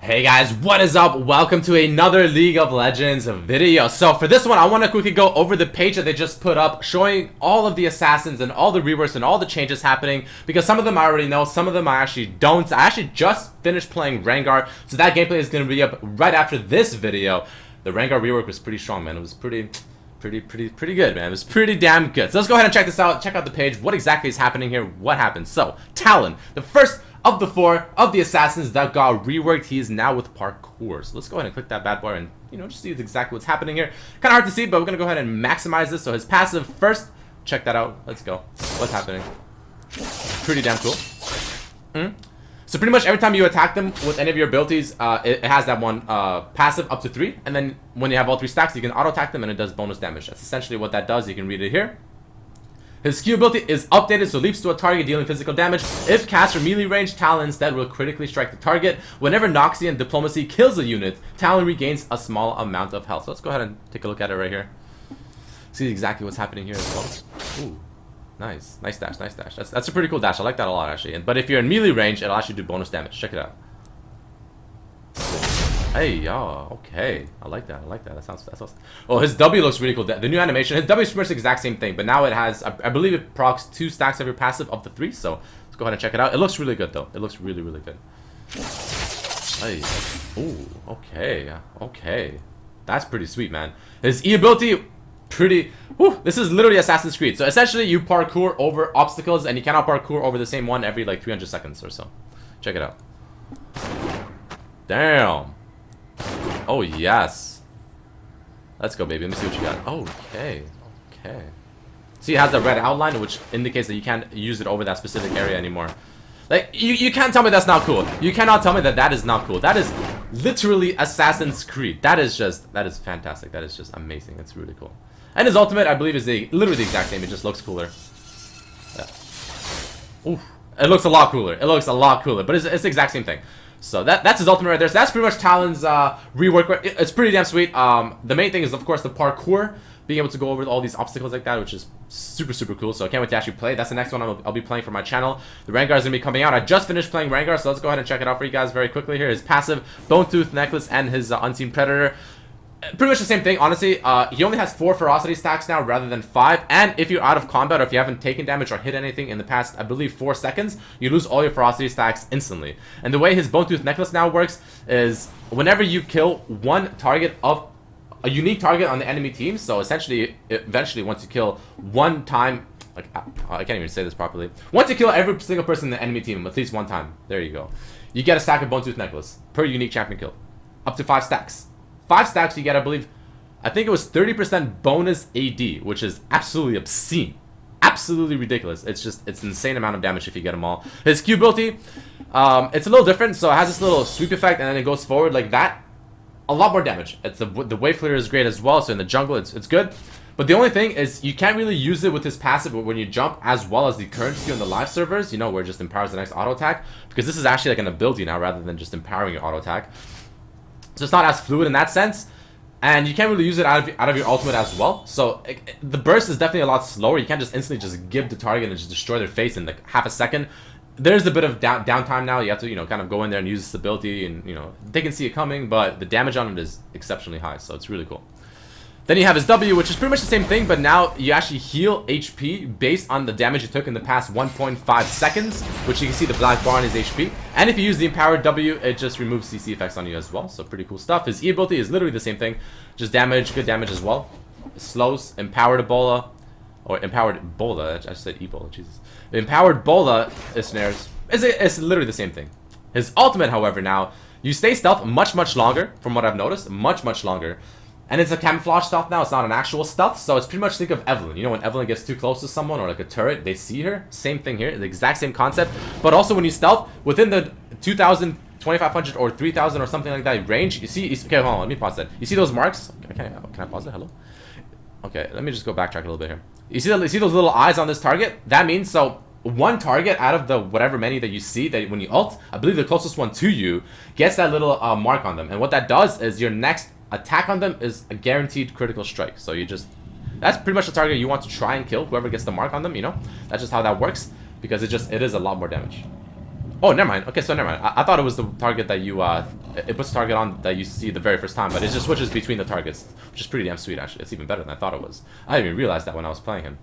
Hey guys, what is up? Welcome to another League of Legends video. So for this one, I want to quickly go over the page that they just put up showing all of the assassins and all the reworks and all the changes happening, because some of them I already know, some of them I actually don't. I actually just finished playing Rengar, so that gameplay is going to be up right after this video. The Rengar rework was pretty strong, man. It was pretty good, man. It was pretty damn good. So let's go ahead and check this out. Check out the page. What exactly is happening here? What happened? So Talon, the first of the 4 of the assassins that got reworked, he is now with parkour. So let's go ahead and click that bad boy and, just see exactly what's happening here. Kind of hard to see, but we're going to go ahead and maximize this. So his passive first, check that out. Let's go. What's happening? Pretty damn cool. So pretty much every time you attack them with any of your abilities, it has that one passive up to 3. And then when you have all 3 stacks, you can auto-attack them and it does bonus damage. That's essentially what that does. You can read it here. His Q ability is updated, so leaps to a target dealing physical damage. If cast from melee range, Talon instead will critically strike the target. Whenever Noxian Diplomacy kills a unit, Talon regains a small amount of health. So let's go ahead and take a look at it right here. See exactly what's happening here as well. Ooh, nice dash, nice dash. That's a pretty cool dash. I like that a lot actually. But if you're in melee range, it'll actually do bonus damage. Check it out. Hey, yo, okay. I like that. That sounds. Oh, his W looks really cool. The new animation, his W is pretty much the exact same thing, but now it has, I believe it procs 2 stacks of your passive up to 3. So let's go ahead and check it out. It looks really good though. It looks really good. Hey, ooh, okay. That's pretty sweet, man. His E ability, pretty. Whew, this is literally Assassin's Creed. So essentially, you parkour over obstacles, and you cannot parkour over the same one every like 300 seconds or so. Check it out. Damn. Oh, yes. Let's go, baby. Let me see what you got. Okay. See, it has the red outline, which indicates that you can't use it over that specific area anymore. Like, you can't tell me that's not cool. You cannot tell me that that is not cool. That is literally Assassin's Creed. That is fantastic. That is just amazing. It's really cool. And his ultimate, I believe, is literally the exact same. It just looks cooler. Yeah. Oof. It looks a lot cooler. But it's the exact same thing. So that's his ultimate right there. So that's pretty much Talon's rework. It's pretty damn sweet. The main thing is, of course, the parkour. Being able to go over all these obstacles like that, which is super cool. So I can't wait to actually play. That's the next one I'll be playing for my channel. The Rengar is going to be coming out. I just finished playing Rengar, so let's go ahead and check it out for you guys very quickly here. His passive, Bone Tooth Necklace, and his Unseen Predator. Pretty much the same thing, honestly. He only has 4 ferocity stacks now rather than 5. And if you're out of combat or if you haven't taken damage or hit anything in the past, I believe, 4 seconds, you lose all your ferocity stacks instantly. And the way his Bone Tooth Necklace now works is whenever you kill one target of a unique target on the enemy team, so essentially, eventually, once you kill one time, like, I can't even say this properly. Once you kill every single person in the enemy team at least one time, there you go. You get a stack of Bone Tooth Necklace per unique champion kill. Up to 5 stacks. 5 stacks you get, I think it was 30% bonus AD, which is absolutely obscene. Absolutely ridiculous. It's an insane amount of damage if you get them all. His Q ability, it's a little different, so it has this little sweep effect and then it goes forward like that. A lot more damage. The wave clear is great as well, so in the jungle it's good. But the only thing is you can't really use it with his passive when you jump, as well as the current Q on the live servers, where it just empowers the next auto attack, because this is actually like an ability now rather than just empowering your auto attack. So it's not as fluid in that sense, and you can't really use it out of your ultimate as well. So the burst is definitely a lot slower. You can't just instantly just give the target and just destroy their face in like half a second. There's a bit of downtime now. You have to kind of go in there and use this ability, and they can see it coming, but the damage on it is exceptionally high, so it's really cool. Then you have his W, which is pretty much the same thing, but now you actually heal HP based on the damage you took in the past 1.5 seconds, which you can see the black bar on his HP. And if you use the empowered W, it just removes CC effects on you as well, so pretty cool stuff. His E ability is literally the same thing, just damage, good damage as well. Slows, empowered Ebola, or empowered Bola, I just said Ebola, Jesus. The empowered Bola snares is literally the same thing. His ultimate, however, now, you stay stealth much longer, from what I've noticed, much longer. And it's a camouflage stealth now, it's not an actual stealth, so it's pretty much think of Evelyn. When Evelyn gets too close to someone or like a turret, they see her. Same thing here, the exact same concept. But also when you stealth, within the 2,000, 2,500 or 3,000 or something like that range, you see, okay, hold on, let me pause that. You see those marks? Can I pause it? Hello? Okay, let me just go backtrack a little bit here. You see those little eyes on this target? That means, so one target out of the whatever many that you see, that when you ult, I believe the closest one to you gets that little mark on them. And what that does is your next attack on them is a guaranteed critical strike. So that's pretty much the target you want to try and kill, whoever gets the mark on them, That's just how that works, because it is a lot more damage. Oh, never mind. Okay, so never mind. I thought it was the target that you, it puts target on that you see the very first time, but it just switches between the targets, which is pretty damn sweet, actually. It's even better than I thought it was. I didn't even realize that when I was playing him.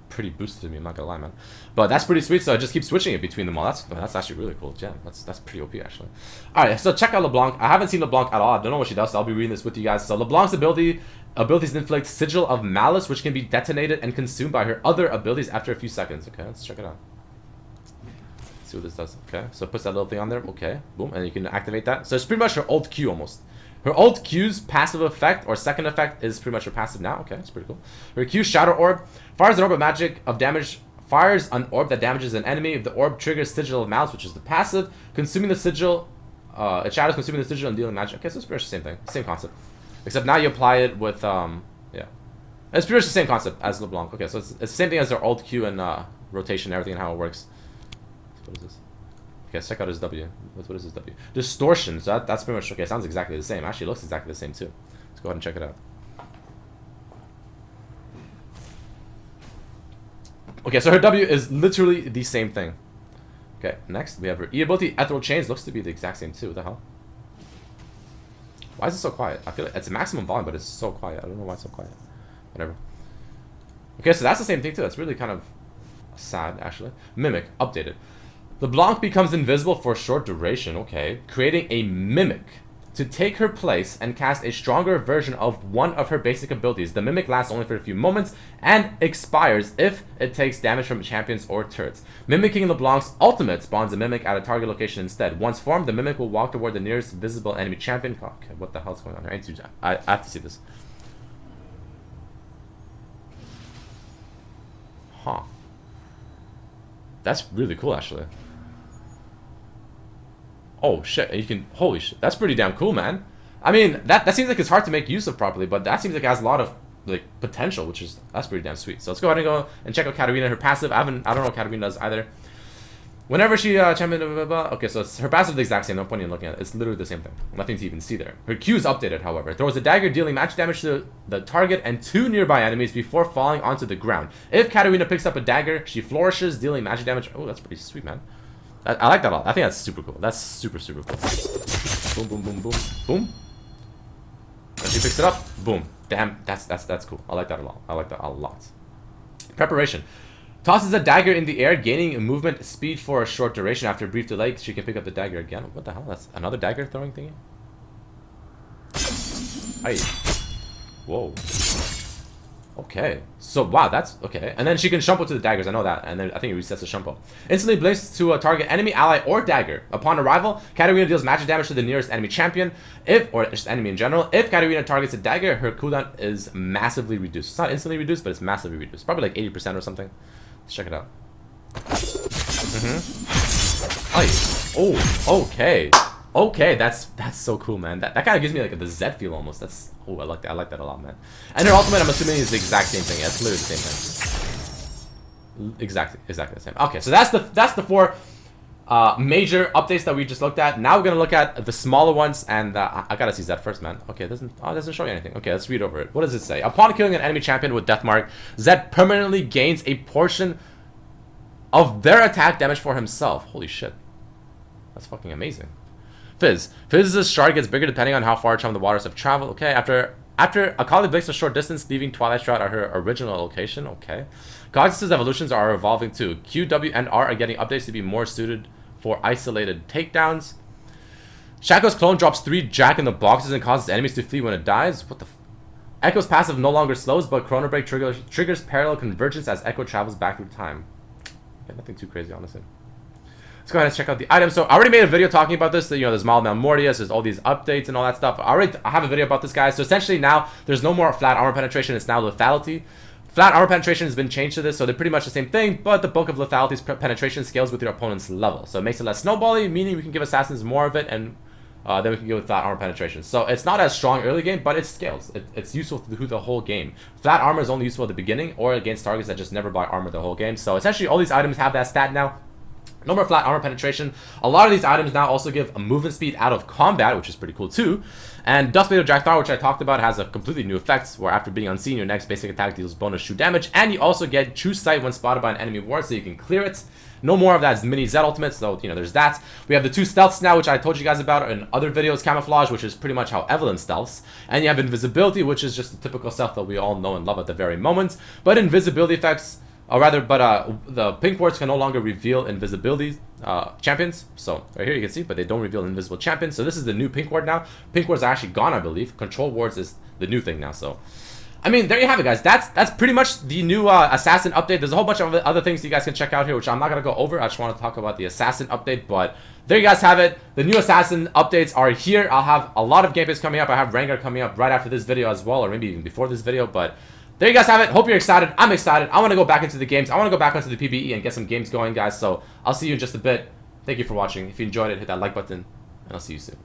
Pretty boosted to me, I'm not gonna lie, man. But that's pretty sweet, so I just keep switching it between them all. That's actually really cool. Gem. That's pretty OP, actually. Alright, so check out LeBlanc. I haven't seen LeBlanc at all. I don't know what she does, so I'll be reading this with you guys. So LeBlanc's abilities inflict Sigil of Malice, which can be detonated and consumed by her other abilities after a few seconds. Okay, let's check it out. Let's see what this does. Okay, so it puts that little thing on there. Okay, boom, and you can activate that. So it's pretty much her ult Q almost. Her ult Q's passive effect, or second effect, is pretty much her passive now. Okay, that's pretty cool. Her Q, Shadow Orb, fires an orb of magic of damage, fires an orb that damages an enemy. If the orb triggers Sigil of Malice, which is the passive, consuming the sigil, it shadows consuming the sigil and dealing magic. Okay, so it's pretty much the same thing, same concept. Except now you apply it with, yeah. It's pretty much the same concept as LeBlanc. Okay, so it's the same thing as their ult Q and rotation and everything and how it works. So what is this? Okay, let's check out his W. What is his W? Distortion. So that's pretty much, okay, sounds exactly the same. Actually, it looks exactly the same too. Let's go ahead and check it out. Okay, so her W is literally the same thing. Okay, next we have her E ability. Ethereal Chains looks to be the exact same too. What the hell? Why is it so quiet? I feel like it's maximum volume, but it's so quiet. I don't know why it's so quiet. Whatever. Okay, so that's the same thing too. That's really kind of sad, actually. Mimic, updated. LeBlanc becomes invisible for a short duration, okay, creating a Mimic to take her place and cast a stronger version of one of her basic abilities. The Mimic lasts only for a few moments and expires if it takes damage from champions or turrets. Mimicking LeBlanc's ultimate spawns a Mimic at a target location instead. Once formed, the Mimic will walk toward the nearest visible enemy champion. Okay, what the hell's going on here? I have to see this. Huh. That's really cool, actually. Oh shit, you can, holy shit, that's pretty damn cool, man. I mean, that seems like it's hard to make use of properly, but that seems like it has a lot of like potential, that's pretty damn sweet. So let's go ahead and go and check out Katarina, her passive. I don't know what Katarina does either. Whenever she champion, blah, blah, blah. Okay, so it's, her passive is the exact same, no point in looking at it. It's literally the same thing. Nothing to even see there. Her Q is updated, however. Throws a dagger dealing magic damage to the target and 2 nearby enemies before falling onto the ground. If Katarina picks up a dagger, she flourishes, dealing magic damage. Oh, that's pretty sweet, man. I like that a lot. I think that's super cool. That's super, super cool. Boom, boom, boom, boom, boom. And she picks it up. Boom. Damn, that's cool. I like that a lot. I like that a lot. Preparation. Tosses a dagger in the air, gaining movement speed for a short duration. After a brief delay, she can pick up the dagger again. What the hell? That's another dagger throwing thingy? Hey. Whoa. Okay. So, wow, that's... Okay. And then she can shumpo to the daggers. I know that. And then I think it resets the shumpo. Instantly blinks to a target enemy, ally, or dagger. Upon arrival, Katarina deals magic damage to the nearest enemy champion. Or just enemy in general. If Katarina targets a dagger, her cooldown is massively reduced. It's not instantly reduced, but it's massively reduced. Probably like 80% or something. Let's check it out. Oh, okay. Okay, that's so cool, man. That kind of gives me like the Z feel almost. That's, oh, I like that. I like that a lot, man. And her ultimate, I'm assuming, is the exact same thing. Yeah, it's literally the same thing. Exactly the same. Okay, so that's the 4 major updates that we just looked at. Now we're gonna look at the smaller ones, and I gotta see Zed first, man. Okay, it doesn't show you anything. Okay, let's read over it. What does it say? Upon killing an enemy champion with Deathmark, Zed permanently gains a portion of their attack damage for himself. Holy shit, that's fucking amazing. Fizz. Fizz's shard gets bigger depending on how far from the waters have traveled. Okay, after Akali blinks a short distance, leaving Twilight Shroud at her original location. Okay. Cognizant's evolutions are evolving too. Q, W, and R are getting updates to be more suited for isolated takedowns. Shaco's clone drops 3 Jack in the boxes and causes enemies to flee when it dies. What the Echo's passive no longer slows, but Chrono Break triggers parallel convergence as Echo travels back through time. Yeah, nothing too crazy, honestly. Let's go ahead and check out the items. So I already made a video talking about this. You know, there's Mild Mortius, there's all these updates and all that stuff. I have a video about this, guys. So essentially now, there's no more flat armor penetration. It's now lethality. Flat armor penetration has been changed to this, so they're pretty much the same thing, but the bulk of lethality's penetration scales with your opponent's level. So it makes it less snowbally, meaning we can give assassins more of it, and then we can go with flat armor penetration. So it's not as strong early game, but it scales. It's useful through the whole game. Flat armor is only useful at the beginning, or against targets that just never buy armor the whole game. So essentially, all these items have that stat now. No more flat armor penetration. A lot of these items now also give a movement speed out of combat, which is pretty cool too. And Dustblade of Jackthar, which I talked about, has a completely new effect where after being unseen, your next basic attack deals bonus shoot damage. And you also get True Sight when spotted by an enemy ward, so you can clear it. No more of that mini Z ultimate, so there's that. We have the 2 stealths now, which I told you guys about in other videos. Camouflage, which is pretty much how Evelyn stealths. And you have invisibility, which is just the typical stealth that we all know and love at the very moment. But invisibility effects, the pink wards can no longer reveal invisibility champions. So right here you can see, but they don't reveal invisible champions. So this is the new pink ward now. Pink wards are actually gone, I believe. Control wards is the new thing now. So I mean, there you have it, guys. That's pretty much the new Assassin update. There's a whole bunch of other things you guys can check out here, which I'm not going to go over. I just want to talk about the Assassin update, but there you guys have it. The new Assassin updates are here. I'll have a lot of gameplays coming up. I have Rengar coming up right after this video as well, or maybe even before this video, but there you guys have it. Hope you're excited. I'm excited. I want to go back into the games. I want to go back into the PvE and get some games going, guys, so I'll see you in just a bit. Thank you for watching. If you enjoyed it, hit that like button, and I'll see you soon.